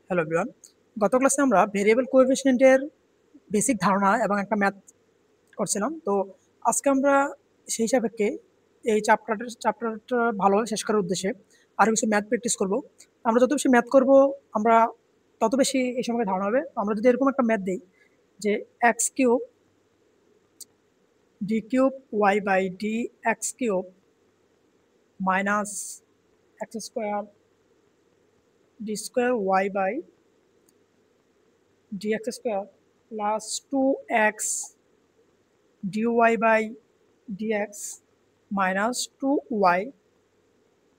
Hello everyone. গত ক্লাসে আমরা ভেরিয়েবল কোএফিসিয়েন্টের বেসিক ধারণা এবং একটা ম্যাথ করছিলাম। তো আজকে আমরা সেই সাপেক্ষে এই চ্যাপ্টারটা ভালোভাবে শেষ করার উদ্দেশ্যে আরো কিছু ম্যাথ প্র্যাকটিস করব। আমরা যত বেশি ম্যাথ করব আমরা তত বেশি এই সম্পর্কে ধারণা হবে। তো আমরা যদি এরকম একটা ম্যাথ দিই যে x cube d cube y by d x cube minus x square D square Y by dx square plus 2x dy by dx minus 2y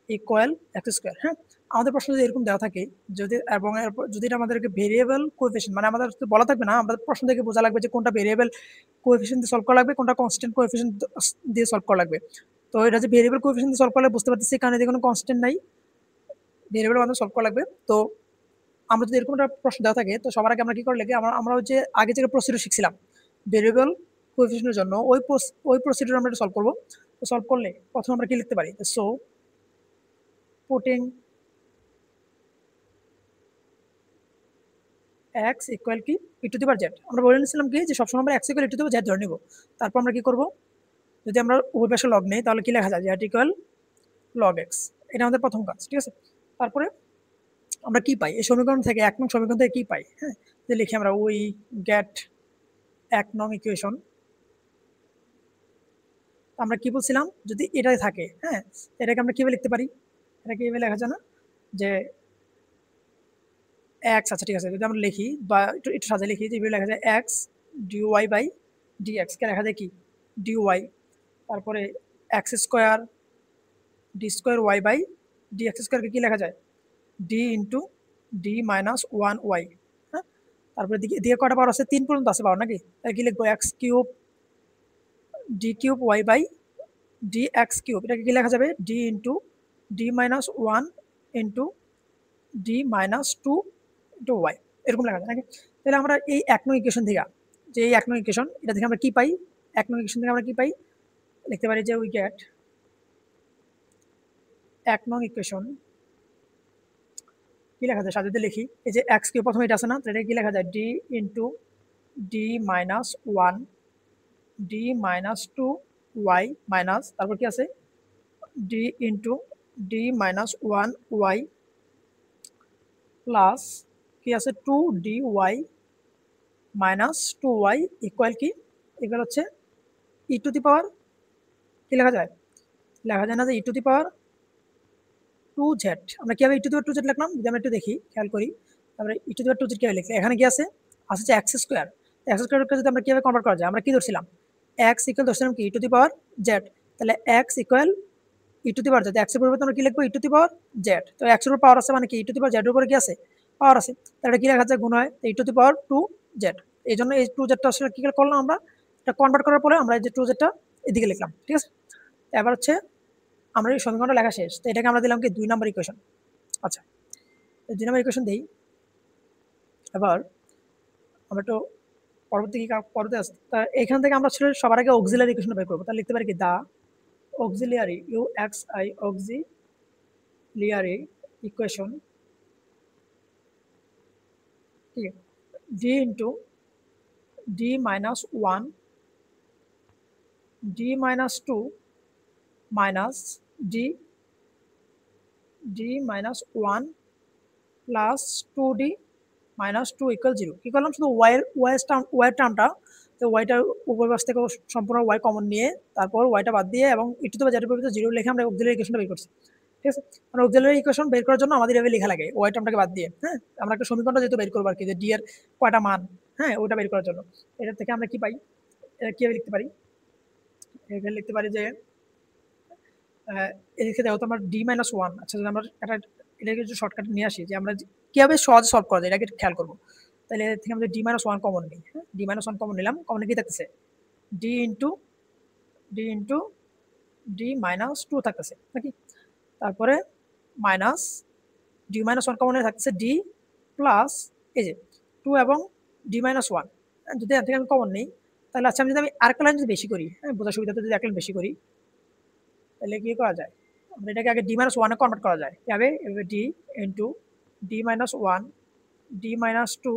equal x square. হ্যাঁ, আমাদের প্রশ্ন যদি এরকম দেওয়া থাকে, যদি এবং যদি এটা আমাদেরকে ভেরিয়েবল কোএফিসিয়েন্ট মানে আমাদের বলা থাকবে না, আমাদের প্রশ্ন থেকে বোঝা লাগবে যে কোনটা ভেরিয়েবল কোএফিসিয়েন্ট দিয়ে সলভ করা লাগবে, কোনটা কনস্ট্যান্ট কোএফিসিয়েন্ট দিয়ে সলভ করা লাগবে। তো এটা যে ভেরিয়েবল কোএফিসিয়েন্ট দিয়ে সলভ করলে বুঝতে পারতেছি কারণ এতে কোনো কনস্ট্যান্ট নাই, ভেরিয়েবল মাধ্যমে সলভ করা লাগবে। তো আমরা যদি এরকম একটা প্রশ্ন দেওয়া থাকে তো সবার আগে আমরা কি করে লাগে, আমরা হচ্ছে আগে থেকে প্রসিডিউর শিখছিলাম ভেরিয়েবল কোএফিসিয়েন্টের জন্য, ওই প্রসিডিউর আমরা সলভ করব। তো সলভ করলে প্রথমে আমরা কি লিখতে পারি, সো পুটিং এক্স ইকুয়াল কি E to the power Z. আমরা বলে নিয়েছিলাম কি যে সবসময় আমরা x equal E to the power Z ধরে নিব। তারপর আমরা কি করব, যদি আমরা উভয় পাশে লগ নেই তাহলে কি লেখা যায়, জেড ইকুয়াল লগ এক্স। এটা আমাদের প্রথম কাজ, ঠিক আছে। তারপরে আমরা কি পাই এই সমীকরণ থেকে, 1 নং সমীকরণ থেকে কি পাই, হ্যাঁ, যে লিখি আমরা উই গেট 1 নং ইকুয়েশন। আমরা কি বলছিলাম, যদি এটাই থাকে, হ্যাঁ, এটাকে আমরা কিভাবে লিখতে পারি, এটা কিভাবে লেখা যায় না যে এক্স, আচ্ছা ঠিক আছে, যদি আমরা লিখি বা একটু একটু সাজিয়ে লিখি, যেভাবে লেখা যায় এক্স ডিওয়াই বাই ডিএক্স কে লেখা যায় কি ডিওয়াই, তারপরে X square D square Y by D X স্কোয়ারকে কি লেখা যায় D into D minus one Y. হ্যাঁ, তারপরে দিকে কটা পাওয়ার আছে, 3 পর্যন্ত আছে পাওয়ার নাকি, তাই কি লিখবো x cube d cube y by d x cube, এটাকে কি লেখা যাবে d into D minus one into D minus two into y, এরকম লেখা যায় নাকি। তাহলে আমরা এই 1 নং ইকুয়েশন থেকে, যে এই 1 নং ইকুয়েশন, এটা থেকে আমরা কি পাই, 1 নং ইকুয়েশন থেকে আমরা কি পাই, লিখতে পারি যে উই গেট 1 নং ইকুয়েশন কি লেখা যায়, সাজিয়ে লিখি, এই যে এক্স কিউব প্রথমে এটা আছে না, তাহলে কি লেখা যায় D into D minus one D minus two y minus, তারপর কি আছে D into D minus one y plus কি আছে two d y minus two y equal কি, ইকুয়াল হচ্ছে ই টু দি পাওয়ার কি লেখা যায়, লেখা যায় না যে E to the power two Z. আমরা কিভাবে E to the power two Z লিখলাম, যদি আমরা একটু দেখি খেয়াল করি, তারপরে E to the power two Z কিভাবে লিখলে, এখানে কি আছে, আছে এক্স স্কোয়ার। এক্স স্কোয়ারকে যদি আমরা কিভাবে কনভার্ট করা যায়, আমরা কি ধরছিলাম এক্স ইকুয়াল ধরছিলাম কি E to the power Z, তাহলে x equal E to the power Z, x এর পরিবর্তে আমরা কি লিখবো E to the power Z. তো এক্স এর উপর পাওয়ার আছে মানে কি E to the power Z এর উপরে কি আছে পাওয়ার আছে, তাহলে কি লেখা যায় গুণ হয় E to the power two Z. এই জন্য এই টু জেডটা আসলে কি করলাম আমরা, এটা কনভার্ট করার পরে আমরা এই যে টু জেডটা এদিকে লিখলাম, ঠিক আছে। এবার হচ্ছে আমরা এই সমীকরণটা লেখা শেষ, তো এটাকে আমরা দিলাম কি 2 নম্বর ইকুয়েশন। আচ্ছা, 2 নম্বর ইকুয়েশন দিই। এবার আমরা একটু পরবর্তী কি পরবর্তী আছে, তা এখান থেকে আমরা ছিল সবার আগে অক্সিলারি ইকুয়েশনটা বের করবো। তাহলে লিখতে পারি কি the auxiliary U X I auxiliary equation, ঠিক আছে, D into D minus one D minus two minus D D minus one plus two D minus two equal zero. কী করলাম, শুধু ওয়াইয়ের টার্মটা, তো ওয়াইটার উপর পাশ থেকে সম্পূর্ণ ওয়াই কমন নিয়ে তারপর ওয়াইটা বাদ দিয়ে এবং ইটু তো জেডের পরিবর্তে জিরো লিখে আমরা অক্সিলারি ইকুয়েশনটা বের করছি, ঠিক আছে। মানে অক্সিলারি ইকুয়েশন বের করার জন্য আমাদের এভাবে লেখা লাগে ওয়াই টার্মটাকে বাদ দিয়ে। হ্যাঁ, আমরা একটা সমীকরণটা যেহেতু বের করবো আর কি, যে ডি এর কয়টা মান, হ্যাঁ, ওইটা বের করার জন্য। এটা থেকে আমরা কি পাই, এটা কীভাবে লিখতে পারি, এখানে লিখতে পারি যে এদিকে দেখো তো আমার ডি মাইনাস ওয়ান, আচ্ছা যদি আমরা একটা এটাকে একটু শর্টকাট নিয়ে আসি, যে আমরা কীভাবে সহজে সলভ করা যায় এটাকে খেয়াল করবো। তাহলে এর থেকে আমরা ডি মাইনাস ওয়ান কমন নিই, হ্যাঁ, ডি মাইনাস ওয়ান কমন নিলাম, কমনে কি থাকতেছে d into D minus two থাকতেছে নাকি, তারপরে মাইনাস ডি মাইনাস ওয়ান কমনে থাকতেছে ডি প্লাস এই যে টু এবং ডি মাইনাস ওয়ান। যদি এর থেকে আমি কমন নিই তাহলে আচ্ছা, আমি যদি আরেকটা লাইন যদি বেশি করি, হ্যাঁ, বোঝার সুবিধাতে যদি এক লাইন বেশি করি তাহলে কি করা যায়, আমরা এটাকে আগে ডি মাইনাস ওয়ানে কনভার্ট করা যায়, এভাবে d into D minus one D minus two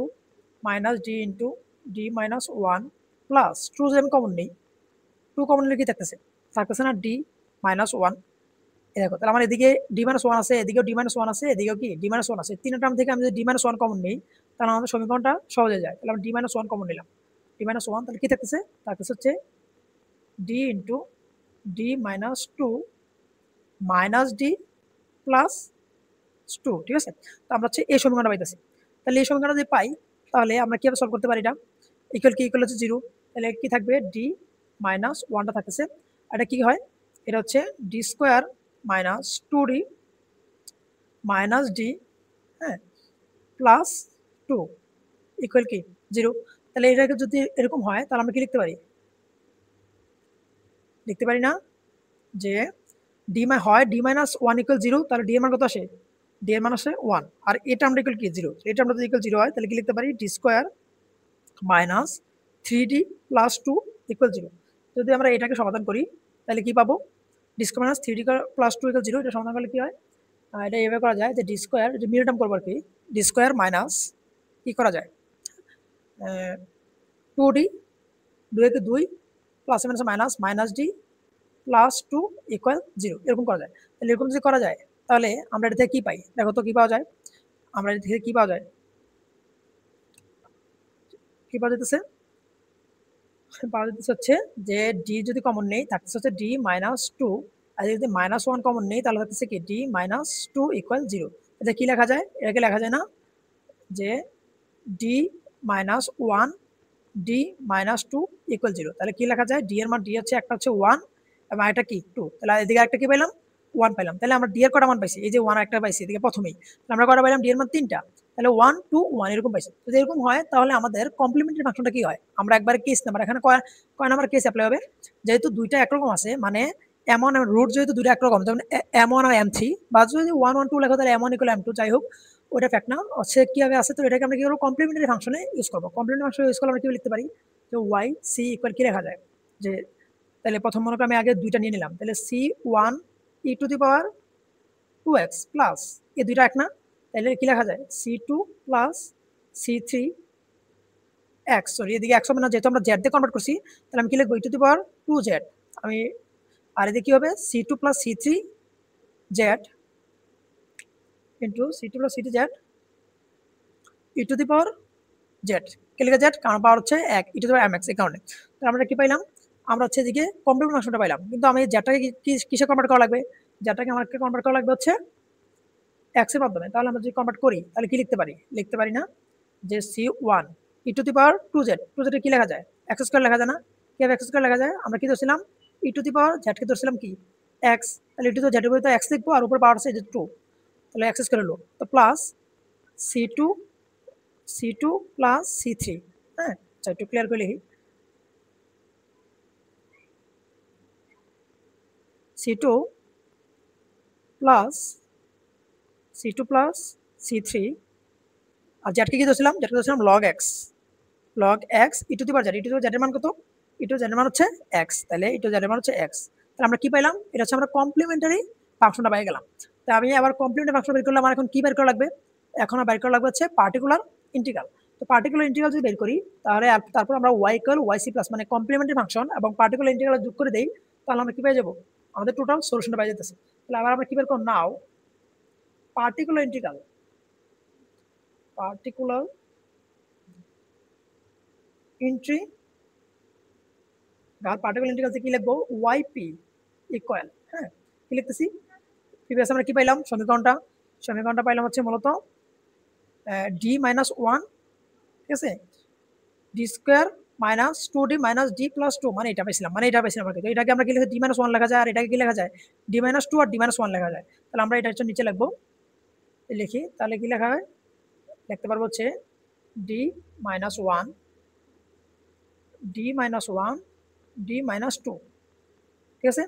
minus d into D minus one plus two যদি আমি কমন নিই, টু কমন নিলে কি থাকতেছে না ডি মাইনাস ওয়ান। দেখো তাহলে আমার এদিকে ডি মাইনাস ওয়ান আছে, এদিকেও ডি মাইনাস ওয়ান আছে, এদিকেও কি ডি মাইনাস ওয়ান আছে। তিনটা টার্ম থেকে আমি যদি ডি মাইনাস ওয়ান কমন নিই তাহলে আমাদের সমীকরণটা সহজ হয়ে যায়। তাহলে আমি ডি মাইনাস ওয়ান কমন নিলাম, ডি মাইনাস ওয়ান, তাহলে কি থাকতেছে হচ্ছে d into D minus two minus D plus two. ঠিক আছে, তো আমরা হচ্ছে এই সমীকরণটা পাইতেছি। তাহলে এই সমীকরণটা যদি পাই তাহলে আমরা কীভাবে সলভ করতে পারি? এটা ইকুয়াল হচ্ছে জিরো, তাহলে কি থাকবে ডি মাইনাস ওয়ানটা থাকতেছে। এটা কি হয়, এটা হচ্ছে d square minus two D minus d, হ্যাঁ, প্লাস টু ইকুয়াল কি জিরো। তাহলে এটাকে যদি এরকম হয় তাহলে আমরা কি লিখতে পারি না যে ডি হয় D minus one equal zero, তাহলে ডি এর মান কত আসে? ডি এর মান আসে ওয়ান, আর এটা আমরা ইকুয়াল কি জিরো। এটা আমরা যদি ইকুয়াল জিরো হয় তাহলে কি লিখতে পারি? D square minus three d plus two equal zero. যদি আমরা এটাকে সমাধান করি তাহলে কি পাবো? D square minus three d plus two equal zero. এটা সমাধান করলে কি হয়? এটা এভাবে করা যায় যে ডি স্কোয়ার, যে মিডল টার্ম করবো আর কি, ডি স্কোয়ার মাইনাস কি করা যায়, টু ডি, দুই দুই plus minus minus minus D plus two equal zero, এরকম করা যায়। তাহলে এরকম যদি করা যায় তাহলে আমরা এটা থেকে কি পাই? দেখো তো কি পাওয়া যায়, আমরা এটা থেকে কি পাওয়া যায়, কি পাওয়া যেতেছে? হচ্ছে যে ডি যদি কমন নেই থাকতেছে হচ্ছে ডি মাইনাস টু, আর যদি মাইনাস ওয়ান কমন নেই তাহলে থাকতেছে কি d minus two equal zero. এটা কি লেখা যায়? এটাকে লেখা যায় না যে d minus one D minus two equal zero. তাহলে কি লেখা যায়? ডি এর মান, ডি হচ্ছে একটা হচ্ছে ওয়ান এবং একটা কি টু, তাহলে এদিকে একটা কি পেলাম? ওয়ান পেলাম। তাহলে আমরা ডি এর কটা মান পাইছি? এই যে ওয়ান একটা পাইছি এদিকে প্রথমেই, আমরা কটা পাইলাম? ডি এর মান তিনটা, তাহলে ওয়ান টু ওয়ান এরকম পাইছি। যদি এরকম হয় তাহলে আমাদের কমপ্লিমেন্টারি ফাংশনটা কি হয়? আমরা একবারে কেস নাম্বার, এখানে কয় নাম্বার কেস অ্যাপ্লাই হবে? যেহেতু দুইটা একরকম আছে, মানে এমন রুট যেহেতু দুইটা একরকম, যেমন এম ওয়ান আর এম থ্রি, বা যদি ওয়ান ওয়ান টু লেখা তাহলে m one equal m two, যাই হোক ওটা ফ্যাক্ট না, হচ্ছে কিভাবে আছে। তো এটাকে আমরা কি করবো? কমপ্লিমেন্টারি ফাংশনে ইউজ করবো। কমপ্লিমেন্টারি ফাংশনে ইউজ করলে আমরা কি লিখতে পারি? যে ওয়াই সি ইকুয়াল কি লেখা যায়, যে তাহলে প্রথম মনে করি আমি আগে দুইটা নিয়ে নিলাম, তাহলে c one e to the power two x plus, এই দুইটা এক না, তাহলে কি লেখা যায়? C two plus C three x, sorry এদিকে একশো হবে না, যেহেতু আমরা জেড দিয়ে কনভার্ট করছি তাহলে আমি কি লিখবো? E to the power two Z. আমি আর এদিকে কি হবে? C two plus C three Z into C two plus C three Z E to the power Z. কে লিখে জেড? কারণ পাওয়ার হচ্ছে এক, E to the power M X, এই কারণে। তাহলে আমরা কি পাইলাম? আমরা হচ্ছে এদিকে কমপ্লিমেন্ট ফাংশনটা পাইলাম, কিন্তু আমি জেডটাকে কিসে কনভার্ট করা লাগবে? জেডটাকে আমাকে কনভার্ট করা লাগবে হচ্ছে এক্স এর মাধ্যমে। তাহলে আমরা যদি কনভার্ট করি তাহলে কি লিখতে পারি? লিখতে পারি না যে c one e to the power two z, two z কি লেখা যায়? এক্স স্কোয়ার লেখা যায় না? কিভাবে এক্স স্কোয়ার লেখা যায়? আমরা কি ধরছিলাম? ই টু দি পাওয়ার জেডকে ধরছিলাম কি এক্স, তাহলে ই টু দি জেডের বলতে এক্স লিখবো আর উপর পাওয়ার আছে যে টু, তাহলে এক্স স্কোয়ার হলো, তো plus C two plus C three, হ্যাঁ, আচ্ছা একটু ক্লিয়ার করে লিখি, C two plus C three, আর জেডকে কি ধরছিলাম? জেডকে ধরছিলাম log X E to the power Z. E to the power জেডের মান কত? ই টু জেডের মান হচ্ছে এক্স, তাহলে ই টু জেডের মান হচ্ছে এক্স। তাহলে আমরা কি পাইলাম? এটা হচ্ছে আমরা কমপ্লিমেন্টারি ফাংশনটা পেয়ে গেলাম। তা আমি আবার কমপ্লিমেন্টারি ফাংশন বের করলে আমার এখন কি বের করা লাগবে? এখন বের করা লাগবে হচ্ছে পার্টিকুলার ইন্টিগ্রাল। তো পার্টিকুলার ইন্টিগ্রাল যদি বের করি তাহলে তারপর আমরা y equal y c plus, মানে কমপ্লিমেন্টারি ফাংশন এবং পার্টিকুলার ইন্টিগ্রাল যোগ করে দেই, তাহলে আমরা কি পেয়ে যাবো? আমাদের টোটাল সলিউশনটা পেয়ে যেতেছে। তাহলে আবার আমরা কি বের করব? নাও পার্টিকুলার ইন্টিগ্রাল পার্টিকুলার ইন্টিগ্রাল কি লিখবো? ওয়াই পি ইকুয়াল, হ্যাঁ, কি লিখতেছি? প্রিভিয়াস আমরা কি পাইলাম? সমীকরণটা পাইলাম হচ্ছে মূলত ডি মাইনাস ওয়ান, ঠিক আছে, d square minus two D minus D plus two, মানে এটা পাইছিলাম আর কি। তো এটাকে আমরা কি লিখে ডি মাইনাস ওয়ান লেখা যায়, আর এটাকে কি লেখা যায়? ডি মাইনাস টু আর ডি মাইনাস ওয়ান লেখা যায়। তাহলে আমরা এটা হচ্ছে নিচে লিখবো, লিখি, তাহলে কি লেখা হয়? লিখতে পারবো হচ্ছে d minus one D minus two, ঠিক আছে,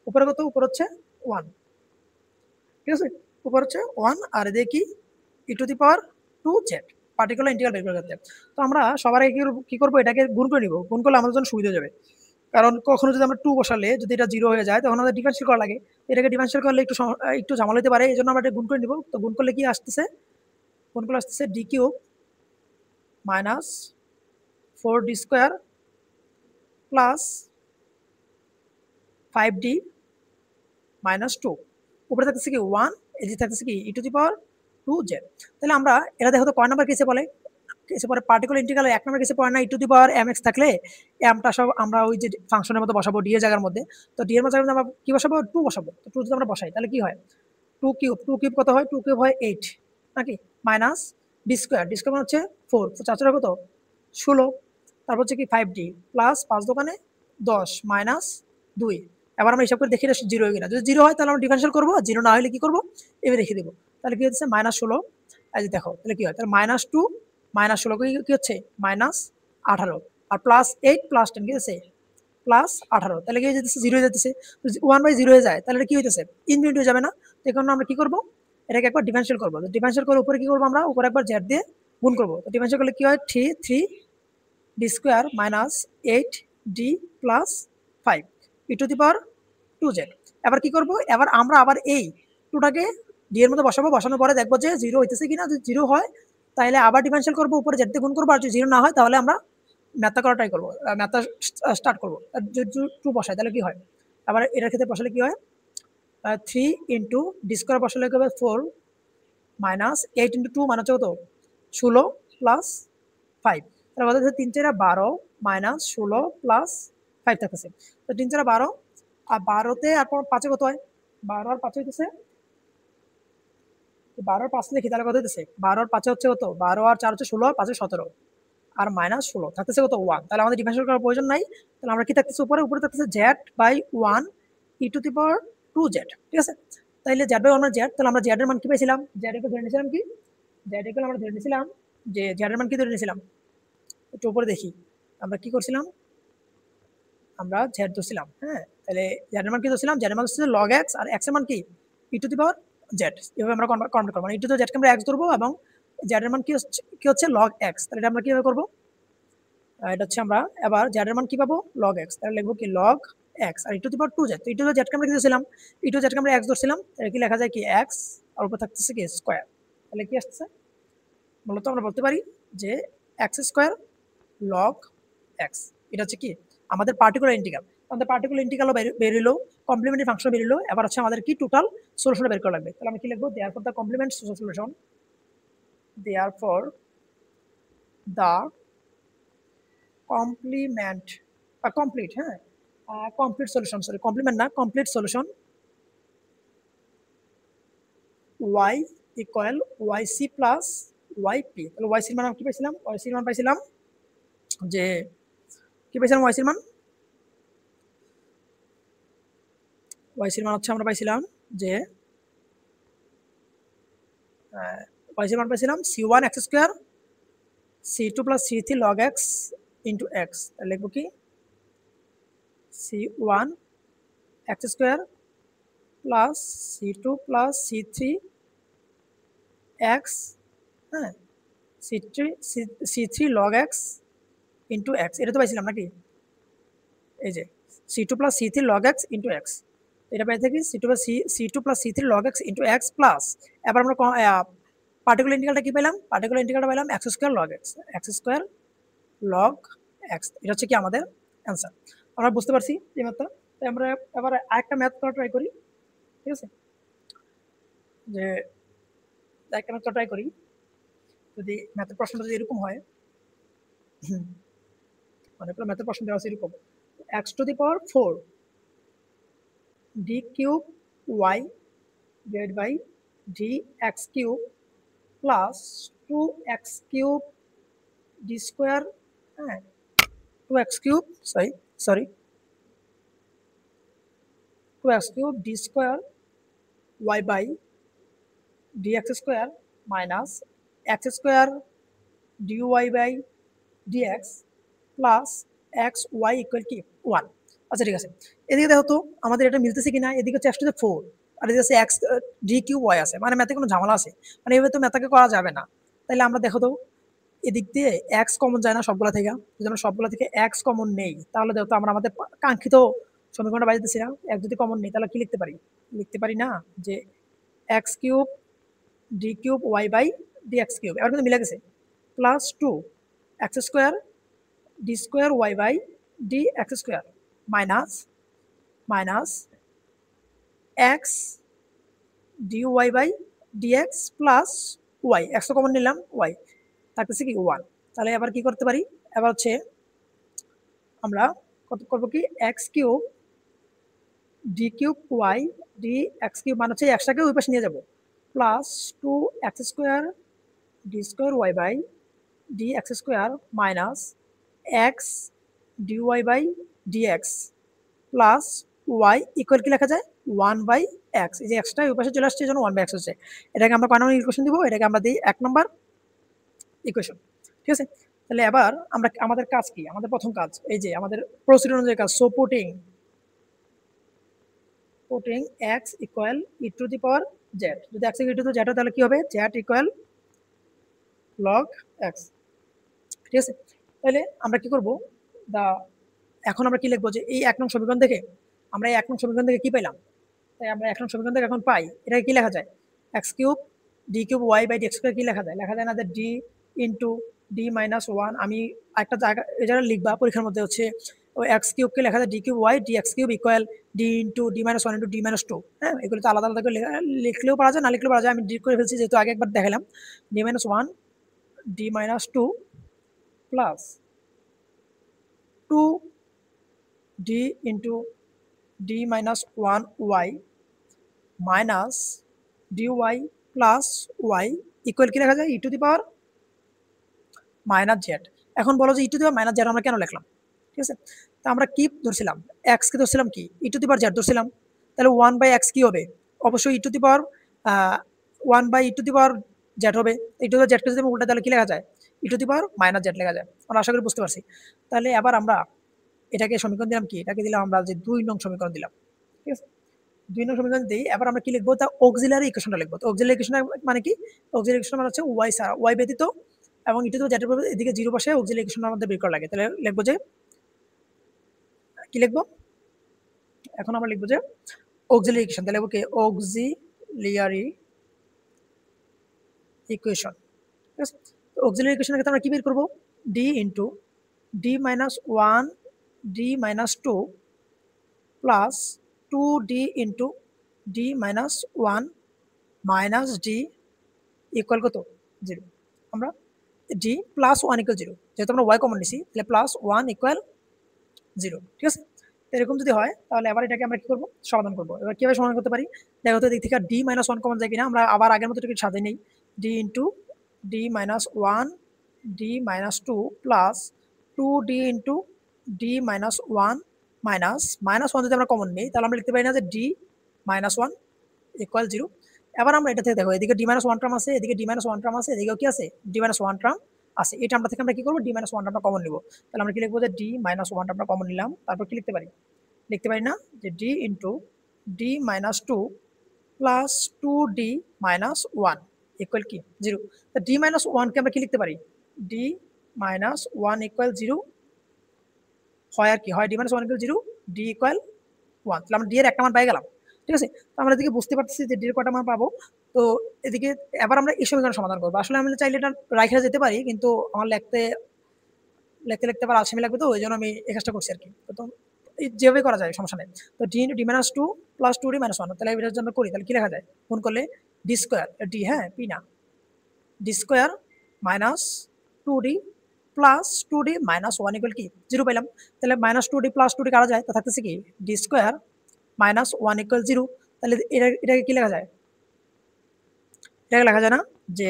উপরে কত? উপর হচ্ছে ওয়ান, ঠিক আছে, উপর হচ্ছে ওয়ান, আর এদিকে কি E to the power two Z, particular integral বের করতে। তো আমরা সবার আগে কি করবো? এটাকে গুণ করে নিব, গুণ করলে আমাদের জন্য সুবিধা যাবে। কারণ কখনো যদি আমরা টু বসালে যদি এটা জিরো হয়ে যায় তখন আমাদের ডিফারেন্সিয়াল করা লাগে, এটাকে ডিফারেন্সিয়াল করলে একটু ঝামেলা হতে পারে, এই জন্য আমরা এটা গুণ করে নিব। তো গুণ করলে কি আসতেছে? কোনগুলো আসতেছে D cube minus 4d square plus 5d minus 2, উপরে থাকতেছে কি 1, এদিকে থাকতেছে কি E to the power 2z। তাহলে আমরা এটা দেখো তো কয় নাম্বার কেসে বলে, কেসে পরে পার্টিকুলার ইন্টিগ্রাল এক নাম্বার কেসে পড়ে না ই টু দি পাওয়ার mx থাকলে mটা সব আমরা ওই যে ফাংশনের মতো বসাবো ডি এর জায়গার মধ্যে, তো ডি এর মধ্যে আমরা কি বসাবো 2 বসাবো, তো 2 যদি আমরা বসাই তাহলে কি হয় 2 কিউব কত হয় 2 কিউব হয় 8 নাকি, মাইনাস ডি স্কোয়ার মানে হচ্ছে 4, 4 কত 16, তারপর হচ্ছে কি 5d প্লাস 5 দোকানে 10 মাইনাস 2। এবার আমরা হিসাব করে দেখি এটা জিরো হয় কিনা, যদি জিরো হয় তাহলে আমরা ডিফারেন্সিয়াল করবো, জিরো না হলে কি করবো এবার রেখে দেবো, তাহলে কি হচ্ছে -16। এই যে দেখো তাহলে কি হয়, তাহলে -2 -16 কি হচ্ছে -18, আর +8 +10 কি হচ্ছে +18, তাহলে কি হয়ে যেতেছে জিরো হয়ে যেতেছে, 1/0 হয়ে যায় তাহলে এটা কি হইতেছে ইনফিনিটি হয়ে যাবে না, তো এই কারণে আমরা কি করবো এটাকে একবার ডিফারেন্সিয়াল করবো, ডিফারেন্সিয়াল করে উপরে কি করবো আমরা উপরে একবার জেড দিয়ে গুণ করবো, তো ডিফারেন্সিয়াল করলে কি হয় 3d square minus 8d plus 5 E to the power 2z। এবার কি করবো, এবার আমরা আবার এই 2টাকে ডি এর মধ্যে বসাবো, বসানোর পরে দেখবো যে জিরো হইতেছে কিনা, যদি জিরো হয় তাহলে আবার ডিফারেন্সিয়াল করবো, উপরে জেড দিয়ে গুণ করবো, আর যদি জিরো না হয় তাহলে আমরা ম্যাথটা করা ট্রাই করবো, ম্যাথটা স্টার্ট করবো, যদি 2 বসাই তাহলে কি হয়, আবার এটার ক্ষেত্রে বসালে কি হয় 3 ইন্টু ডি স্কোয়ার বসালে কি হবে 4 মাইনাস 8 ইন্টু 2 মানে হচ্ছে কত 16 প্লাস 5, তাহলে কত হচ্ছে 3 4 12 মাইনাস 16 প্লাস 5 থাকতেছে, তো 3 4 12, আর 12তে আর 5 কত হয় 12 আর 5 হইতেছে 12 আর 5 লিখি তাহলে কত হইতেছে 12 আর 5 হচ্ছে কত 12 আর 4 হচ্ছে 16 আর 5 17, আর -16 থাকতেছে কত 1, তাহলে আমাদের ডিফারেন্সিয়াল করার প্রয়োজন নাই, তাহলে আমরা কি থাকতেছে উপরে উপরে থাকতেছে z/1 E to the power 2z, ঠিক আছে। তাইলে z/1 মানে z, তাহলে আমরা z এর মান কি পাইছিলাম, z এর ধরে নিয়েছিলাম কি z এর আমরা ধরে নিয়েছিলাম যে z এর মান কি ধরে নিয়েছিলাম, একটু উপরে দেখি আমরা কি করছিলাম, আমরা z ধরছিলাম, হ্যাঁ তাহলে z এর মান কি ধরছিলাম, z এর মান হচ্ছে log x, আর x এর মান কি E to the power z, এভাবে আমরা কনভার্ট করব, মানে ই টু দি z কে আমরা x ধরবো এবং z এর মান কি হচ্ছে log x, তাহলে এটা আমরা কিভাবে করব, এটা হচ্ছে আমরা এবার z এর মান কি পাবো log x, তাহলে লিখবো কি log x, আর ই টু দি পাওয়ার 2z, তো ই টু দি z কে আমরা কি ধরছিলাম ই টু দি z কে আমরা x ধরছিলাম, তাহলে কি লেখা যায় কি x, আর উপর থাকতেছে কি স্কয়ার, তাহলে কি আসছে মূলত আমরা বলতে পারি যে x স্কয়ার log x, এটা হচ্ছে কি আমাদের পার্টিকুলার ইন্টিগ্রাল, আমাদের পার্টিকুলার ইন্টিগ্রালও বেরিলো, কমপ্লিমেন্টারি ফাংশন বেরিলো, এবার হচ্ছে আমাদের কি টোটাল সলিউশনটা বের করা লাগবে, তাহলে আমরা কি লিখবো therefore the complement solution, therefore the complement বা কমপ্লিট, হ্যাঁ কমপ্লিট সলিউশন, সরি কমপ্লিমেন্ট না complete solution y equal yc plus yp, তাহলে yc এর মান আমরা কি পাইছিলাম, yc এর মান পাইছিলাম যে কি পাইছিলাম yc এর মান, yc এর মান হচ্ছে আমরা পাইছিলাম যে yc এর মান পাইছিলাম c1 x square c2 plus c3 log x into x, তাহলে লিখবো কি c1 x square plus c2 plus c3 x, হ্যাঁ c3 log x into x, এটা তো পাইছিলাম নাকি, এই যে c2 plus c3 log x into x, এটা পাই থাকি c2 plus c3 log x into x plus, এবার আমরা পার্টিকুলার ইন্টিগ্রালটা কি পেলাম, পার্টিকুলার ইন্টিগ্রালটা পেলাম x স্কয়ার log x, এটা হচ্ছে কি আমাদের অ্যান্সার। আমরা বুঝতে পারছি এই ম্যাথটা, তাই আমরা এবার আরেকটা ম্যাথ করা ট্রাই করি, ঠিক আছে, যে একটা ম্যাথ ট্রাই করি, যদি ম্যাথের প্রশ্নটা যদি এরকম হয়, মানে ম্যাথের প্রশ্ন দেওয়া আছে এরকম x to the power 4 d cube y divide by dx cube plus 2x cube d square, হ্যাঁ 2x cube sorry 2x cube d square y by dx square minus x square dy by dx plus x y equal কি 1। আচ্ছা ঠিক আছে, এদিকে দেখো তো আমাদের এটা মিলতেছে কিনা, এদিকে হচ্ছে x টু দি 4 আর এদিকে আছে x d কিউব y আছে, মানে ম্যাথে কোনো ঝামেলা আছে, মানে এভাবে তো ম্যাথটাকে করা যাবে না, তাহলে আমরা দেখো তো এদিক দিয়ে x কমন যায় না সবগুলা থেকে, যদি আমরা সবগুলা থেকে x কমন নেই তাহলে দেখো তো আমরা আমাদের কাঙ্ক্ষিত সমীকরণটা বাজাতেছি না, x যদি কমন নেই তাহলে কি লিখতে পারি না যে x cube d cube y by dx cube, এবার কিন্তু মিলে গেছে, plus 2 x square D square Y by d x square minus minus x d y by dx plus y, একশো কমন নিলাম ওয়াই, থাকতেছে কি 1। তাহলে এবার কি করতে পারি, এবার হচ্ছে আমরা কত করবো কি x cube d cube y d x cube মানে হচ্ছে এক্সটাকে ওই পাশে নিয়ে যাবো, plus 2 x square D square Y by d x square minus x d y by dx plus Y equal কি লেখা যায় 1/x, এই যে এক্সটা ওই পাশে চলে আসছে এই জন্য 1/x হচ্ছে। এটাকে আমরা কয় নম্বর ইকুয়েশন দিব, এটাকে আমরা দিই 1 নম্বর ইকুয়েশন, ঠিক আছে। তাহলে এবার আমরা আমাদের কাজ কি, আমাদের প্রথম কাজ এই যে আমাদের প্রসিডিউর অনুযায়ী কাজ, so putting x equal E to the power z, যদি x ইকুয়াল টু z হয় তাহলে কি হবে z ইকুয়াল log x, ঠিক আছে। তাহলে আমরা কি করব, দা এখন আমরা কি লিখবো যে এই 1 নং সমীকরণ থেকে আমরা এই 1 নং সমীকরণ থেকে কি পেলাম, তাই আমরা 1 নং সমীকরণ থেকে এখন পাই এটাকে কি লেখা যায় x cube d cube y by d x square কি লেখা যায়, লেখা যায় না যে ডি ইন্টু ডি মাইনাস 1, আমি একটা জায়গা এটা লিখবা পরীক্ষার মধ্যে হচ্ছে ওই এক্স কিউবকে লেখা যায় d cube y d x cube equal d into D minus 1 into D minus 2, হ্যাঁ এগুলো তো আলাদা আলাদা করে লিখলেও পারা যায় না লিখলেও পারা যায়, আমি ডিট করে ফেলছি যেহেতু আগে একবার দেখালাম, D minus 1 D minus 2 plus 2 D into D minus 1 Y minus dy plus Y equal কি লেখা যায় E to the power minus Z. এখন বলো যে E to the power minus Z আমরা কেন লিখলাম, ঠিক আছে। তো আমরা কি ধরছিলাম, এক্স কে ধরছিলাম কি E to the power Z ধরছিলাম, তাহলে 1/x কি হবে, অবশ্যই E to the power 1/e to the power Z হবে, E to the power Z কে যদি উল্টা তাহলে কি লেখা যায় E to the power minus Z লেখা যায়, আমরা আশা করি বুঝতে পারছি। তাহলে এবার আমরা এটাকে সমীকরণ দিলাম কি, এটাকে দিলাম আমরা যে 2 নং সমীকরণ দিলাম, ঠিক আছে। 2 নং সমীকরণ দিই, এবার আমরা কি লিখবো, তা অক্সিলারি ইকুয়েশনটা লিখবো। তো অক্সিলারি ইকুয়েশন মানে কি, অক্সিলারি ইকুয়েশন মানে হচ্ছে ওয়াই ছাড়া ওয়াই ব্যতীত এবং ই টু দি পাওয়ার জেড এর এদিকে জিরো বসে অক্সিলারি ইকুয়েশনের মধ্যে বের করা লাগে। তাহলে লিখবো যে কি লিখবো, এখন আমরা লিখবো যে অক্সিলারি ইকুয়েশন, তাহলে লিখবো কি অক্সিলিয়ারি ইকুয়েশন, ঠিক আছে। তো অক্সিলারি ইকুয়েশনের ক্ষেত্রে আমরা কি বের করবো, D into D minus 1 D minus 2 plus 2d into D minus 1 minus D equal কত 0, আমরা ডি প্লাস 1 ইকুয়াল 0, যেহেতু আমরা ওয়াই কমন নিছি তাহলে প্লাস 1 ইকুয়াল 0, ঠিক আছে। এরকম যদি হয় তাহলে এবার এটাকে আমরা কি করবো সমাধান করবো। এবার কিভাবে সমাধান করতে পারি, দেখো তো দিক থেকে ডি মাইনাস 1 কমন যায় কিনা, আমরা আবার আগের মতো এটাকে সাজিয়ে নেই, D into D minus 1 D minus 2 plus 2d into D minus 1 minus minus 1 যদি আমরা কমন নিই তাহলে আমরা লিখতে পারি না যে ডি মাইনাস 1 ইকুয়াল 0। এবার আমরা এটা থেকে দেখো এদিকে ডি মাইনাস 1 টার্ম আছে, এদিকে ডি মাইনাস 1 টার্ম আছে, এদিকেও কি আছে ডি মাইনাস 1 টার্ম আছে, এই টার্মটা থেকে আমরা কি করবো ডি মাইনাস 1 টার্মটা কমন নিব। তাহলে আমরা কি লিখবো যে ডি মাইনাস 1 টার্মটা কমন নিলাম, তারপর কি লিখতে পারি, লিখতে পারি না যে D into D minus 2 plus 2d minus 1 equal কি 0। তো ডি মাইনাস 1 কে আমরা কি লিখতে পারি, ডি মাইনাস 1 ইকুয়াল 0 হয় আর কি হয় D minus 1 equal 0 D equal 1, তাহলে আমরা ডি এর একটা মান পেয়ে গেলাম, ঠিক আছে। তো আমরা এদিকে বুঝতে পারতেছি যে ডি এর কটা মান পাবো। তো এদিকে এবার আমরা এই সমীকরণ সমাধান করবো, আসলে আমি চাইলে এটা রাইখা যেতে পারি কিন্তু আমার লিখতে লিখতে আবার আলসেমি লাগবে, তো ওই জন্য আমি এই কাজটা করছি আর কি। তো যেভাবে করা যায় সমস্যা নেই। তো D into D minus 2 plus 2d minus 1, তাহলে এটার জন্য করি তাহলে কি লেখা যায়, গুণ করলে ডি স্কোয়ার ডি, হ্যাঁ পি না, D square minus 2d plus 2d minus 1 equal কি 0 পেলাম। তাহলে মাইনাস 2d প্লাস 2d কাটা যায়, তা থাকতেছে কি ডি স্কোয়ার মাইনাস 1 ইকুয়াল 0। তাহলে এটাকে কি লেখা যায়, এটাকে লেখা যায় না যে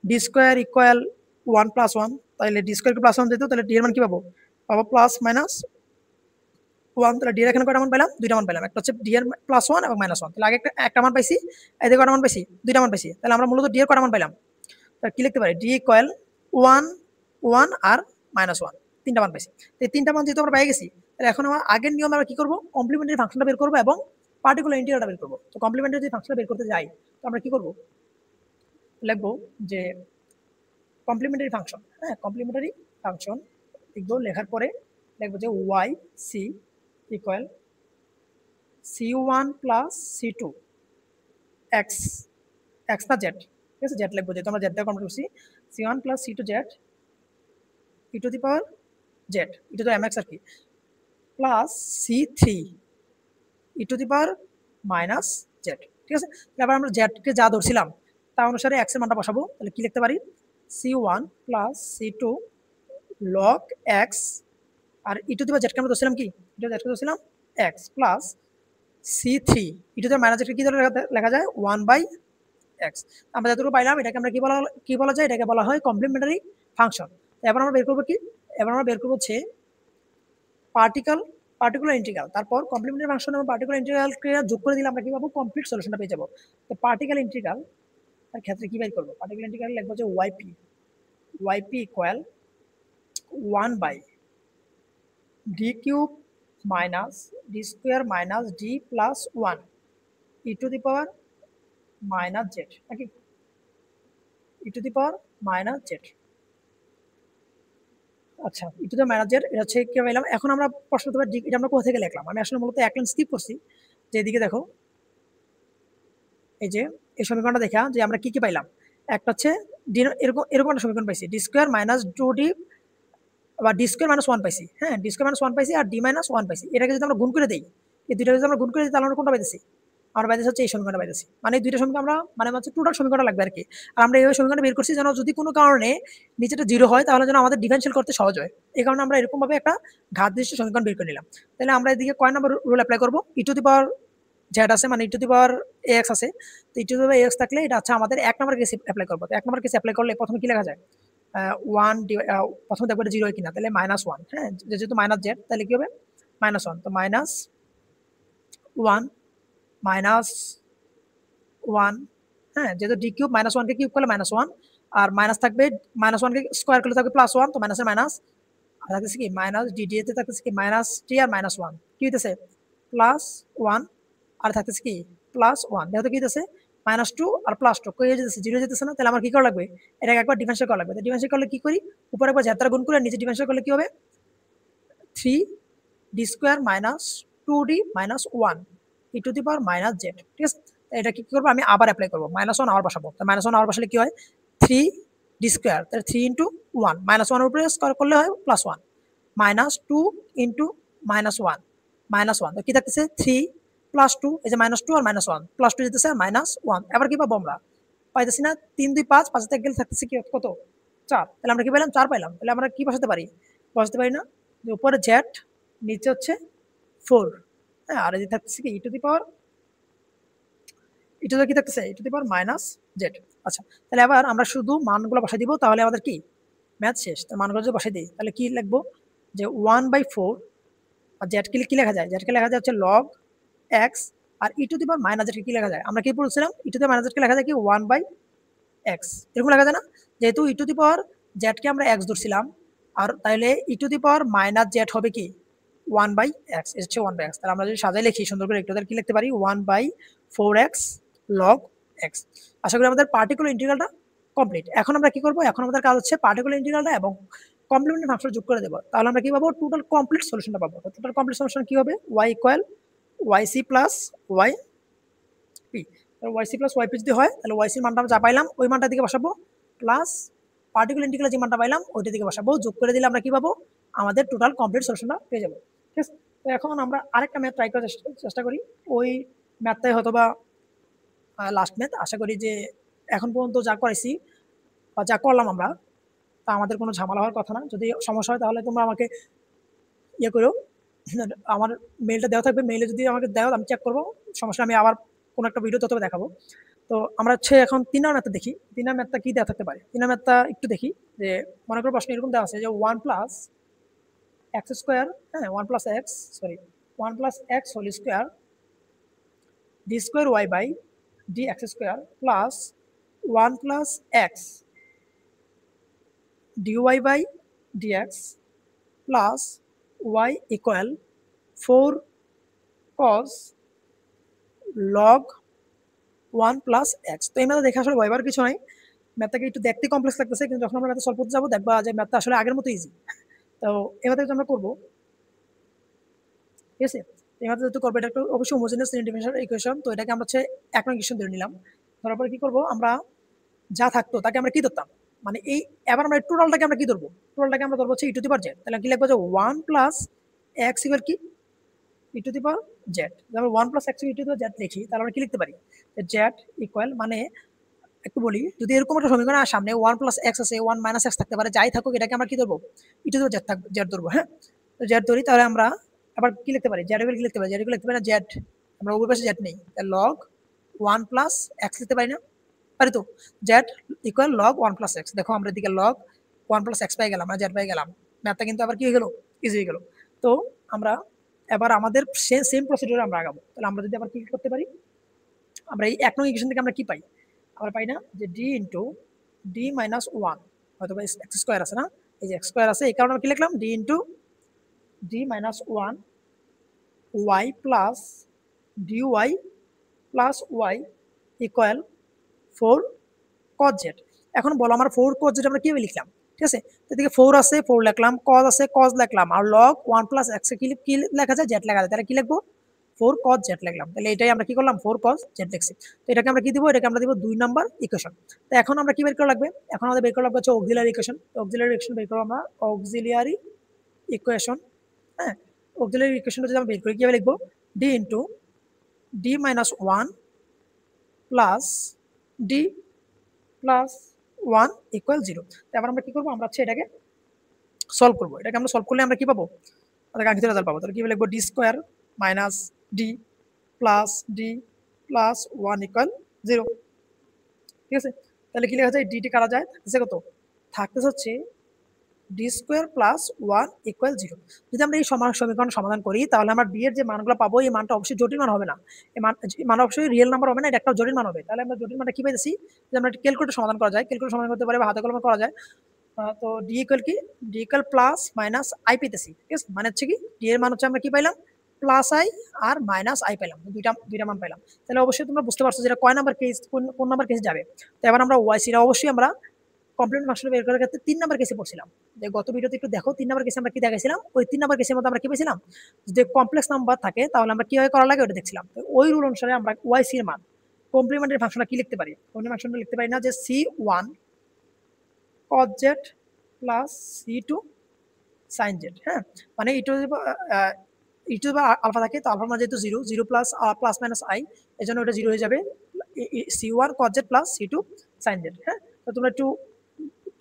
ডি স্কোয়ার ইকুয়াল 1 প্লাস 1, তাহলে ডি স্কোয়ারকে প্লাস 1 দিত, তাহলে ডি এর মান কি পাবো, পাবো প্লাস মাইনাস 1, তাহলে ডি এর এখানে কয়টা মান পেলাম, দুইটা মান পেলাম, একটা হচ্ছে ডি এর প্লাস 1 এবং মাইনাস 1, তাহলে আগে একটা মান পাইছি, এদিকে কয়টা মান পাইছি, দুইটা মান পাইছি, তাহলে আমরা মূলত ডি এর কয়টা মান পেলাম, তাহলে কি লিখতে পারি ডি ইকুয়াল 1 1 আর মাইনাস 1, তিনটা মান পাইছি। এই তিনটা মান যেহেতু আমরা পেয়ে গেছি তাহলে এখন আমার আগের নিয়মে আমরা কি করবো, কমপ্লিমেন্টারি ফাংশনটা বের করবো এবং পার্টিকুলার ইন্টিগ্রালটা বের করবো। তো কমপ্লিমেন্টারি যদি ফাংশনটা বের করতে যাই তো আমরা কি করবো, লিখবো যে কমপ্লিমেন্টারি ফাংশন, হ্যাঁ কমপ্লিমেন্টারি ফাংশন লিখবো, লেখার পরে লিখবো যে Y C equal c1 plus c2 x x না জেড, ঠিক আছে, জেড লিখবো, যেহেতু আমরা জেড দিয়ে কমপ্লিট করছি। c1 plus c2 Z E to the power Z E to the mx আর কি, plus c3 E to the power minus Z. ঠিক আছে, এবার আমরা জেডকে যা ধরছিলাম তা অনুসারে এক্স এর মানটা বসাবো। তাহলে কি লিখতে পারি, c1 plus c2 log X, আর ই টু দি পাওয়ার জেডকে আমরা ধরছিলাম কি, ই টু দি জেডকে ধরছিলাম X, plus c3 E to the minus জেডকে কি ধরে লেখা যায় 1 বাই এক্স। আমরা যতটুকু পাইলাম এটাকে আমরা কি বলা যায়, এটাকে বলা হয় কমপ্লিমেন্টারি ফাংশন। এবার আমরা বের করবো কি, এবার আমরা বের করবো হচ্ছে পার্টিকুলার ইন্টিগ্রাল, তারপর কমপ্লিমেন্টারি ফাংশন এবং পার্টিকুলার ইন্টিগ্রালকে যোগ করে দিলে আমরা কি পাবো, কমপ্লিট সলিউশনটা পেয়ে যাবো। তো পার্টিকুলার ইন্টিগ্রাল তার ক্ষেত্রে কি বের করবো, পার্টিকুলার ইন্টিগ্রাল লিখবো যে Y P equal 1 by D cube minus D square minus D plus 1 E to the power minus Z নাকি, E to the power minus Z. আচ্ছা, E to the minus Z এটা হচ্ছে কি পেলাম। এখন আমরা প্রশ্ন করতে পারি এটা আমরা কোথা থেকে লিখলাম, আমি আসলে মূলত এক লাইন স্কিপ করছি। যে এদিকে দেখো, এই যে এই সমীকরণটা দেখা যে আমরা কি কি পাইলাম, একটা হচ্ছে এরকম এরকম একটা সমীকরণ পাইছি, ডি স্কোয়ার মাইনাস 2d বা ডি স্কোয়ার মাইনাস 1 পাইছি। হ্যাঁ, ডি স্কোয়ার মাইনাস 1 পাইছি আর ডি মাইনাস 1 পাইছি। এটাকে যদি আমরা গুণ করে দেই, এই দুইটা যদি আমরা গুণ করে দিই তাহলে আমরা কোনটা পাইতেছি, আমরা পাইতেছি হচ্ছে এই সমীকরণটা পাইতেছি। মানে এই দুইটা সমীকরণ আমরা মানে হচ্ছে টোটাল সমীকরণ লাগবে আর কি। আর আমরা এই সমীকরণটা বের করছি যেন যদি কোনো কারণে নিচেটা জিরো হয় তাহলে যেন আমাদের ডিফারেনশিয়াল করতে সহজ হয়। এই কারণে আমরা এরকম ভাবে একটা ঘাত দৃশ্য সমীকরণ বের করে নিলাম। তাহলে আমরা এদিকে কয় নম্বর রুল অ্যাপ্লাই করবো, ই টু দি পাওয়ার জেড আছে মানে ই টু দি পাওয়ার এক্স আছে, তো ই টু দি পাওয়ার এক্স থাকলে এটা হচ্ছে আমাদের এক নম্বর কেসে অ্যাপ্লাই করবো। তো এক নম্বর কেসে অ্যাপ্লাই করলে প্রথমে কি লেখা যায়, ওয়ান প্রথমে দেখবো এটা জিরো হয় কিনা, তাহলে -1। হ্যাঁ, যেহেতু মাইনাস জেড তাহলে কি হবে -1, তো -1 -1। হ্যাঁ, যেহেতু ডি কিউব -1 কে কিউব করলে -1, আর মাইনাস থাকবে -1 কে স্কোয়ার করলে থাকবে +1, তো মাইনাসের মাইনাস, আর থাকতেছে কি মাইনাস ডি তে থাকতেছে কি -3 আর -1 কি হইতেছে +1, আর থাকতেছে কি +1, যেহেতু কি হইতেছে -2 আর +2 কই যেতেছে জিরো যেতেছে না, তাহলে আমার কি করা লাগবে, এটাকে একবার ডিফারেন্সিয়েট করা লাগবে। তো ডিফারেন্সিয়েট করলে কি করি, উপরে একবার জেড দ্বারা গুণ করে নিচে ডিফারেন্সিয়েট করলে কি হবে 3d square minus 2d minus 1 E to the power minus Z. ঠিক আছে, এটা কি করবো আমি আবার অ্যাপ্লাই করবো, -1 আবার বসাবো। তো -1 আবার বসালে কি হয় 3d স্কোয়ার, তাহলে 3 ইন্টু 1, -1 উপরে স্কোয়ার করলে হয় +1, -2 ইন্টু -1 -1, তো কি থাকতেছে 3 +2, এই যে -2 আর -1 +2 যেতেছে -1, এবার কি পাবো আমরা পাইতেছি না, 3 2 5, 5 থেকে গেলে থাকতেছে কি কত 4, তাহলে আমরা কি পেলাম 4 পাইলাম। তাহলে আমরা কি বসাতে পারি, বসাতে পারি না যে উপরে জেড নিচে হচ্ছে 4। হ্যাঁ, আর এই যে থাকতেছে কি ই টু দি পাওয়ার কি থাকতেছে E to the power minus Z. আচ্ছা, তাহলে এবার আমরা শুধু মানগুলো বসাই দিব, তাহলে আমাদের কি ম্যাথ শেষ। তো মানগুলো যদি বসাই দিই তাহলে কি লিখবো যে 1/4, আর জেড কি লেখা যায়, জেডকে লেখা যায় হচ্ছে লগ এক্স, আর ই টু দি পাওয়ার মাইনাস জেডকে কি লেখা যায়, আমরা কি বলছিলাম ই টু দি মাইনাস জেডকে লেখা যায় কি 1/x, এরকম লেখা যায় না। যেহেতু ই টু দি পাওয়ার জেডকে আমরা এক্স ধরছিলাম, আর তাহলে E to the power minus Z হবে কি 1/x, এটা হচ্ছে 1/x। তাহলে আমরা যদি সাজাই লিখি সুন্দর করে একটু, তাহলে কি লিখতে পারি 1/4x log x। আশা করি আমাদের পার্টিকুলার ইন্টিগ্রালটা কমপ্লিট। এখন আমরা কি করব, এখন আমাদের কাজ হচ্ছে পার্টিকুলার ইন্টিগ্রালটা এবং কমপ্লিমেন্টারি ফাংশন যোগ করে দেব, তাহলে আমরা কি পাবো টোটাল কমপ্লিট সলিউশনটা পাবো। টোটাল কমপ্লিট সলিউশন কি হবে, y equal yc plus yp, yc plus yp যদি হয় তাহলে yc এর মানটা আমরা যা পাইলাম ওই মানটার দিকে বসাবো, প্লাস পার্টিকুলার ইন্টিগ্রাল যে মানটা পাইলাম ওইটার দিকে বসাবো, যোগ করে দিলে আমরা কি পাবো, আমাদের টোটাল কমপ্লিট সলিউশনটা পেয়ে যাবো। ঠিক আছে, তো এখন আমরা আরেকটা ম্যাথ ট্রাই করার চেষ্টা করি, ওই ম্যাথটাই হয়তোবা লাস্ট ম্যাথ। আশা করি যে এখন পর্যন্ত যা করাইছি বা যা করলাম আমরা, তা আমাদের কোনো ঝামেলা হওয়ার কথা না। যদি সমস্যা হয় তাহলে তোমরা আমাকে ইয়ে করো, আমার মেইলটা দেওয়া থাকবে, মেইলে যদি আমাকে দেও আমি চেক করবো, সমস্যা আমি আবার কোনো একটা ভিডিও তত দেখাবো। তো আমরা হচ্ছে এখন 3 নাম্বার ম্যাথটা দেখি, 3 নাম্বার ম্যাথটা কি দেওয়া থাকতে পারে। 3 নাম্বার ম্যাথটা একটু দেখি, যে মনে করো প্রশ্ন এরকম দেওয়া আছে যে 1 প্লাস এক্স স্কোয়ার, হ্যাঁ 1 plus x, sorry 1 plus x whole square D square Y by d x square plus 1 plus x dy by dx plus y equal 4 cos log 1 plus x। তো এই ম্যাথটা দেখে আসলে ভয়বার কিছু নাই, ম্যাথটাকে একটু দেখতে কমপ্লেক্স লাগতেছে, কিন্তু যখন আমরা ম্যাথটা সলভ করতে যাবো দেখবা যে ম্যাথটা আসলে আগের মতো ইজি। তো এই ম্যাথটা আমরা করবো, ঠিক আছে। এই ম্যাথটা যেহেতু করবো, এটা একটা অবশ্যই হোমোজেনিয়াস ডিফারেনশিয়াল ইকুয়েশন, তো এটাকে আমরা হচ্ছে এক নং ইকুয়েশন ধরে নিলাম। ধরার পরে কি করবো আমরা, যা থাকতো তাকে আমরা কি ধরতাম, মানে এই এবার আমরা টোটালটাকে আমরা কি ধরবো, টোটালটাকে আমরা ধরবো হচ্ছে e to the power Z. তাহলে কি লিখবো যে 1 প্লাস এক্স ইকুয়াল কি E to the power Z. আমরা 1 plus x E to the power Z লিখি, তাহলে আমরা কি লিখতে পারি, জেড ইকুয়াল মানে একটু বলি, যদি এরকম একটা সমীকরণ আর সামনে 1 প্লাস এক্স আছে 1 মাইনাস এক্স থাকতে পারে, যাই থাকুক এটাকে আমরা কি ধরবো, ই টু দি পাওয়ার জেড থাকবে, জেড ধরবো। হ্যাঁ, তো জেড ধরি, তাহলে আমরা আবার কি লিখতে পারি, জেড ইকুয়াল কি লিখতে পারি, জেড ইকুয়াল লিখতে পারি না জেড, আমরা উপর পাশে জেড নেই, তাহলে লগ 1 প্লাস এক্স লিখতে পারি না, পারি তো, Z equal log 1 plus x. দেখো আমরা এদিকে লগ 1 প্লাস এক্স পাই গেলাম, আমরা জেড পাই গেলাম, ম্যাথটা কিন্তু আবার কি হয়ে গেল, ইজি হয়ে গেল। তো আমরা এবার আমাদের সেম প্রসিডিউরে আমরা আগাবো। তাহলে আমরা যদি আবার কি করতে পারি, আমরা এই 1 নং ইকুয়েশন থেকে আমরা কি পাই, আমরা পাই না যে D into D minus one, হয়তো বা এক্স স্কোয়ার আছে না, এই যে এক্স স্কোয়ার আছে, এই কারণে কি লিখলাম d into D minus one y plus d y plus Y equal 4 cos z। এখন বলো আমার 4 cos z আমরা কিভাবে লিখলাম, ঠিক আছে, এদিকে 4 আছে 4 লিখলাম, cos আছে cos লিখলাম, আর log 1 প্লাস x কি লেখা যায়, z লেখা যায়, তাহলে কি লিখবো 4 cos z লিখলাম। তাহলে এটাই আমরা কি করলাম 4 cos z লিখছি। তো এটাকে আমরা কি দিব, এটাকে আমরা দিব 2 নাম্বার ইকুয়েশন। তো এখন আমরা কি বের করা লাগবে, এখন আমাদের বের করা লাগবে হচ্ছে অক্সিলিয়ারি ইকুয়েশন। অক্সিলিয়ারি ইকুয়েশন বের করব আমরা, অক্সিলিয়ারি ইকুয়েশন। হ্যাঁ, অক্সিলিয়ারি ইকুয়েশনটা যদি আমরা বের করি কিভাবে লিখবো, d into d minus 1 plus d plus 1 equal 0। তারপর আমরা কি করবো, আমরা হচ্ছে এটাকে সলভ করবো, এটাকে আমরা সলভ করলে আমরা কি পাবো, আমাদের কাঙ্ক্ষিত রেজাল্ট পাবো। তাহলে কি লিখবো, D square minus D plus 1 equal 0, ঠিক আছে। তাহলে কি লেখা যায়, ডিটি কাটা যায়, থাকতেছে কত, থাকতেছে হচ্ছে ডি স্কোয়ার প্লাস 1 ইকুয়াল 0। যদি আমরা এই সমীকরণ সমাধান করি তাহলে আমরা ডি এর যে মানগুলো পাবো, এই মানটা অবশ্যই জটিল মান হবে না, এই মান অবশ্যই রিয়েল নাম্বার হবে না, এটা একটা জটিল মান হবে। তাহলে আমরা জটিল মানটা কি পাইতেছি, যে আমরা ক্যালকুলেটর সমাধান করা যায়, ক্যালকুলেটর সমাধান করতে পারি বা হাতে কলমে করা যায়। তো ডি ইকুয়াল কি, D equal plus minus I পেতেছি, ঠিক আছে, মানে হচ্ছে কি ডি এর মান হচ্ছে আমরা কি পাইলাম প্লাস আই আর মাইনাস আই পাইলাম, দুইটা মান পাইলাম। তাহলে অবশ্যই তোমরা বুঝতে পারছো যেটা কয় নাম্বার কেস, কোন নাম্বার কেস যাবে। তো এবার আমরা ওয়াই সিটা অবশ্যই আমরা কমপ্লিমেন্ট ফাংশন বের করার ক্ষেত্রে 3 নাম্বার কেসে পড়ছিলাম, যে গত ভিডিওতে একটু দেখো 3 নাম্বার কেসে আমরা কি দেখাইছিলাম, ওই 3 নাম্বার কেসের মধ্যে আমরা কি পেয়েছিলাম, যে কমপ্লেক্স নাম্বার থাকে তাহলে আমরা কিভাবে করা লাগে ওটা দেখছিলাম। তো ওই রুল অনুসারে আমরা ওয়াই সি এর মান কমপ্লিমেন্টারি ফাংশনটা কি লিখতে পারি, কমপ্লিমেন্টারি ফাংশনটা লিখতে পারি না যে c1 cos z plus c2 sin z। হ্যাঁ, মানে ই টু আলফা থাকে, তো আলফার মান যেহেতু 0 প্লাস মাইনাস আই, এই জন্য ওটা 0 হয়ে যাবে, c1 cos z plus c2 sin z। হ্যাঁ, তো তোমরা একটু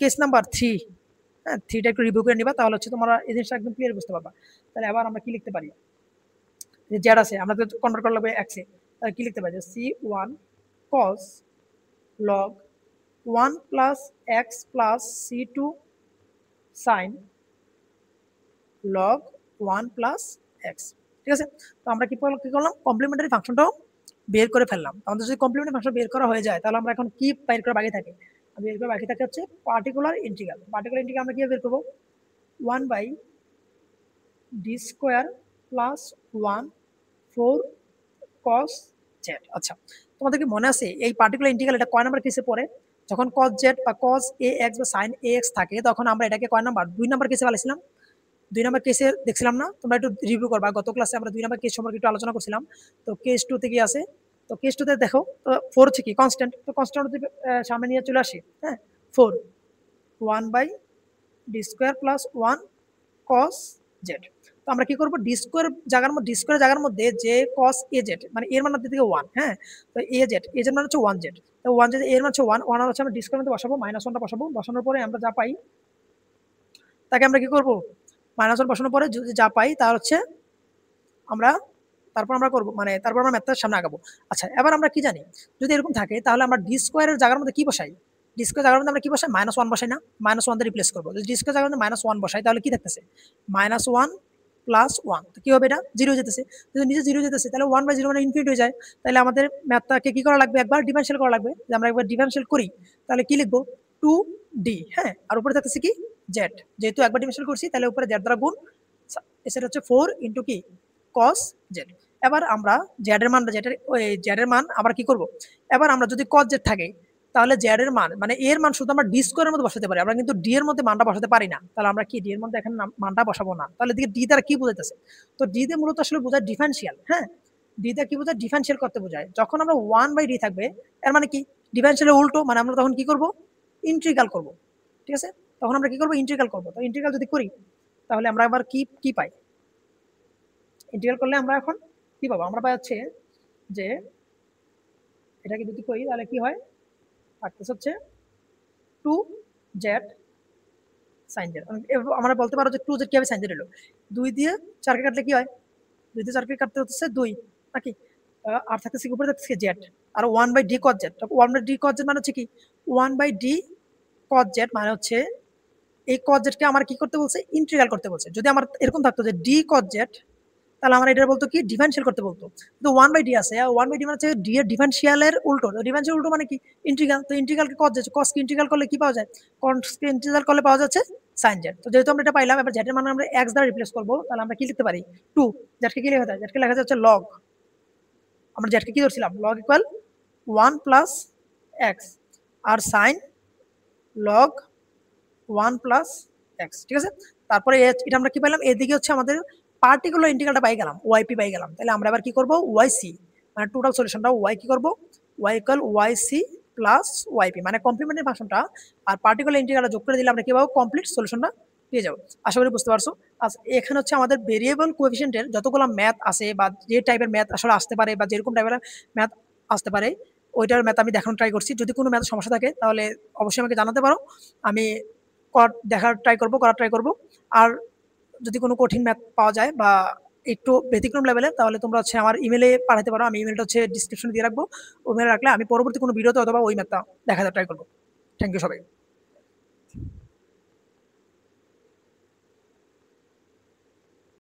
কেস নাম্বার 3, হ্যাঁ 3টা একটু রিভিউ করে নিবা, তাহলে হচ্ছে তোমরা এই জিনিসটা একদম ক্লিয়ার বুঝতে পারবা। তাহলে আবার আমরা কি লিখতে পারি, যে জেড আছে আমরা তো কনভার্ট করা লাগবে এক্সে, তাহলে কি লিখতে পারি, যে c1 cos log 1 plus x plus c2 sin log 1 plus x, ঠিক আছে। তো আমরা কি করলাম, কমপ্লিমেন্টারি ফাংশনটাও বের করে ফেললাম। আমাদের যদি কমপ্লিমেন্টারি ফাংশন বের করা হয়ে যায় তাহলে আমরা এখন কি বের করা বাকি থাকে, বের করা বাকি থাকে হচ্ছে পার্টিকুলার ইন্টিগ্রাল। পার্টিকুলার ইন্টিগ্রাল আমরা কিভাবে বের করবো, 1 by d square plus 1 4 cos z। আচ্ছা, তোমাদের কি মনে আছে এই পার্টিকুলার ইন্টিগ্রাল এটা কয় নাম্বার কেসে পড়ে, যখন cos z বা cos ax বা sin ax থাকে তখন আমরা এটাকে কয় নাম্বার, 2 নাম্বার কেসে ফেলেছিলাম। 2 নাম্বার কেসে দেখছিলাম না, তোমরা একটু রিভিউ করবা, গত ক্লাসে আমরা 2 নাম্বার কেস সম্পর্কে একটু আলোচনা করছিলাম। তো কেস 2 তে কি আছে, তো কেস 2 তে দেখো, তো 4 হচ্ছে কি কনস্ট্যান্ট, তো কনস্ট্যান্ট সামনে নিয়ে চলে আসি। হ্যাঁ, 4 1 by d square plus 1 cos z। তো আমরা কি করব, ডি স্কোয়ার জায়গার মধ্যে যে cos az মানে এর মান দিকে 1, হ্যাঁ, তো az মানে হচ্ছে 1z, তো 1z এর মান হচ্ছে 1 হচ্ছে আমরা ডি স্কোয়ার মধ্যে বসাবো, -1টা বসাবো, বসানোর পরে আমরা যা পাই তাকে আমরা কি করব, -1 বসানোর পরে যদি যা পাই তা হচ্ছে আমরা তারপর আমরা করব, মানে তারপর আমরা ম্যাথটার সামনে আগাবো। আচ্ছা, এবার আমরা কি জানি, যদি এরকম থাকে তাহলে আমরা ডি স্কোয়ারের জায়গার মধ্যে কি বসাই, ডি স্কোয়ার জায়গার মধ্যে আমরা কি বসাই, -1 বসাই না, -1 দিয়ে রিপ্লেস করবো। যদি ডি স্কোয়ার জায়গার মধ্যে -1 বসাই তাহলে কি থাকতেছে, -1 প্লাস 1, তো কি হবে, এটা 0 যেতেছে, যদি নিচে 0 যেতেছে তাহলে 1/0 মানে ইনফিনিটি হয়ে যায়। তাহলে আমাদের ম্যাথটাকে কি করা লাগবে, একবার ডিফারেনশিয়াল করা লাগবে। যে আমরা একবার ডিফারেনশিয়াল করি তাহলে কি লিখবো, 2d, হ্যাঁ, আর উপরে থাকতেছে কি z, যেহেতু একবার ডিফারেনশিয়াল করছি তাহলে উপরে z দ্বারা গুণ, সেটা হচ্ছে 4 ইন্টু কি cos z। এবার আমরা জেড এর মান আবার কি করব, এবার আমরা যদি cos z থাকে তাহলে জেড এর মান মানে এর মান শুধু আমরা ডি স্কোয়ারের মধ্যে বসাতে পারি, আমরা কিন্তু ডি এর মধ্যে মানটা বসাতে পারি না। তাহলে আমরা কি ডি এর মধ্যে এখানে মানটা বসাবো না, তাহলে দিকে ডি দ্বারা কি বোঝাইতেছে, তো ডি তে মূলত আসলে বোঝায় ডিফারেনশিয়াল। হ্যাঁ, ডি তে কি বোঝায়, ডিফারেনশিয়াল করতে বোঝায়। যখন আমরা 1/d থাকবে এর মানে কি ডিফারেনশিয়ালের উল্টো, মানে আমরা তখন কি করব, ইন্টিগ্রাল করব। ঠিক আছে, তখন আমরা কি করব, ইন্টিগ্রাল করব। তো ইন্টিগ্রাল যদি করি তাহলে আমরা আবার কি পাই, ইন্টিগ্রাল করলে আমরা এখন কি পাবো, আমরা পাই হচ্ছে যে এটাকে যদি করি তাহলে কি হয়, থাকতেছে হচ্ছে 2z sin z। আমরা বলতে পারো যে 2z কিভাবে sin z হলো, 2 দিয়ে 4 কে কাটলে কি হয়, 2 দিয়ে 4 কে কাটতে হচ্ছে 2 নাকি, আর থাকতেছে কি, উপরে থাকতেছে z, আর 1/d cos z। 1/d cos z মানে হচ্ছে কি, 1/d cos z মানে হচ্ছে এই cos z কে আমার কি করতে বলছে, ইন্টিগ্রাল করতে বলছে। যদি আমার এরকম থাকতো যে d cos z, তাহলে আমরা এটা বলতো কি, ডিফারেনশিয়াল করতে বলতো। কিন্তু 1/d আছে, 1/d মানে হচ্ছে d এর ডিফারেনশিয়ালের উল্টো। তো ডিফারেনশিয়াল উল্টো মানে কি, ইন্টিগ্রাল। তো ইন্টিগ্রালকে cos z, cos কে ইন্টিগ্রাল করলে কি পাওয়া যায়, cos কে ইন্টিগ্রাল করলে পাওয়া যাচ্ছে sin z। তো যেহেতু আমরা এটা পাইলাম, এবার z এর মান আমরা x দ্বারা রিপ্লেস করব, তাহলে আমরা কি লিখতে পারি, 2। z কে কি লেখা যায়, z কে লেখা যাচ্ছে log, আমরা z কে কি ধরছিলাম, log ইকুয়াল 1 প্লাস x, আর sin log 1 প্লাস x। ঠিক আছে, তারপরে এটা আমরা কি পাইলাম, এদিকে হচ্ছে আমাদের পার্টিকুলার ইন্টিগ্রালটা পাই গেলাম, ওয়াইপি পাই গেলাম। তাহলে আমরা এবার কি করব, ওয়াইসি মানে টোটাল সলিউশনটা ওয়াই কি করব, ওয়াই ইকুয়াল ওয়াইসি প্লাস ওয়াইপি মানে কমপ্লিমেন্টারি ফাংশনটা, আর পার্টিকুলার ইন্টিগ্রালটা যোগ করে দিলে আমরা কি পাবো, কমপ্লিট সলিউশনটা পেয়ে যাবো। আশা করি বুঝতে পারছো। আচ্ছা, এখানে হচ্ছে আমাদের ভেরিয়েবল কোএফিসিয়েন্টের যতগুলো ম্যাথ আছে, বা যে টাইপের ম্যাথ আসলে আসতে পারে, বা যেরকম টাইপের ম্যাথ আসতে পারে, ওইটার ম্যাথ আমি দেখানোর ট্রাই করছি। যদি কোনো ম্যাথ সমস্যা থাকে তাহলে অবশ্যই আমাকে জানাতে পারো, আমি করার ট্রাই করব। আর যদি কোনো কঠিন ম্যাথ পাওয়া যায় বা একটু ব্যতিক্রম লেভেলের, তাহলে তোমরা হচ্ছে আমার ইমেলে পাঠাতে পারো। আমি ইমেলটা হচ্ছে ডিসক্রিপশনে দিয়ে রাখবো, ওই মেলে রাখলে আমি পরবর্তী কোনো ভিডিওতে অথবা ওই ম্যাথটা দেখাতে ট্রাই করবো। থ্যাংক ইউ সবাই।